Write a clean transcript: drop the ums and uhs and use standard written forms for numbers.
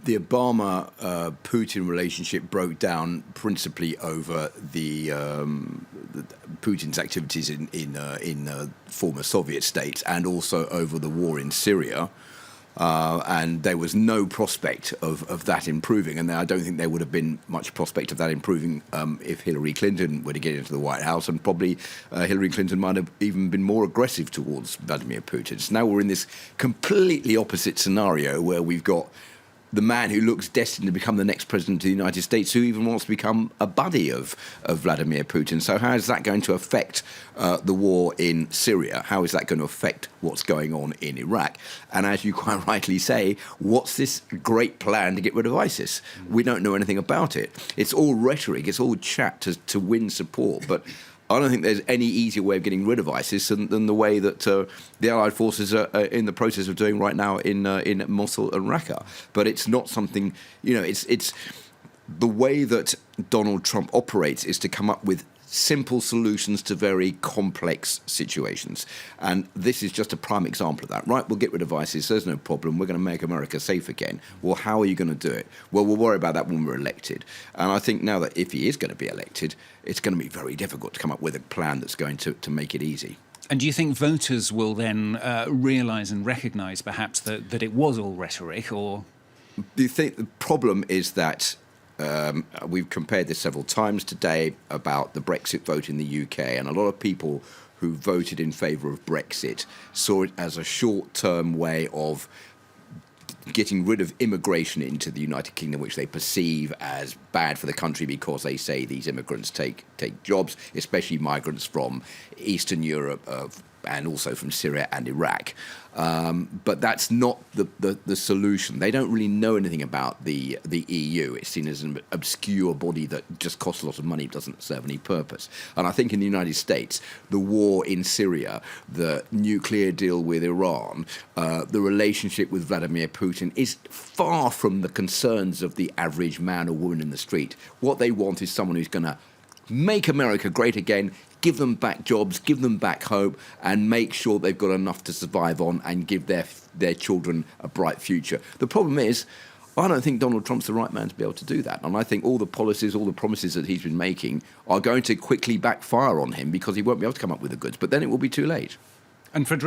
The Obama-Putin relationship broke down principally over the Putin's activities in former Soviet states, and also over the war in Syria. And there was no prospect of that improving, and I don't think there would have been much prospect of that improving if Hillary Clinton were to get into the White House, and probably Hillary Clinton might have even been more aggressive towards Vladimir Putin. So now we're in this completely opposite scenario where we've got the man who looks destined to become the next president of the United States, who even wants to become a buddy of Vladimir Putin. So how is that going to affect the war in Syria? How is that going to affect what's going on in Iraq? And as you quite rightly say, what's this great plan to get rid of ISIS? We don't know anything about it. It's all rhetoric. It's all chat to win support. But I don't think there's any easier way of getting rid of ISIS than the way that the Allied forces are in the process of doing right now in Mosul and Raqqa. But it's not something, it's the way that Donald Trump operates is to come up with simple solutions to very complex situations. And this is just a prime example of that. Right, we'll get rid of ISIS, there's no problem, we're going to make America safe again. Well, how are you going to do it? Well, we'll worry about that when we're elected. And I think now that if he is going to be elected, it's going to be very difficult to come up with a plan that's going to make it easy. And do you think voters will then realise and recognise perhaps that it was all rhetoric, or...? Do you think the problem is that we've compared this several times today about the Brexit vote in the UK, and a lot of people who voted in favour of Brexit saw it as a short-term way of getting rid of immigration into the United Kingdom, which they perceive as bad for the country because they say these immigrants take jobs, especially migrants from Eastern Europe and also from Syria and Iraq. But that's not the solution. They don't really know anything about the EU. It's seen as an obscure body that just costs a lot of money, doesn't serve any purpose. And I think in the United States, the war in Syria, the nuclear deal with Iran, the relationship with Vladimir Putin is far from the concerns of the average man or woman in the street. What they want is someone who's going to make America great again, give them back jobs, give them back hope, and make sure they've got enough to survive on and give their children a bright future. The problem is, I don't think Donald Trump's the right man to be able to do that. And I think all the policies, all the promises that he's been making are going to quickly backfire on him because he won't be able to come up with the goods. But then it will be too late. And Frederick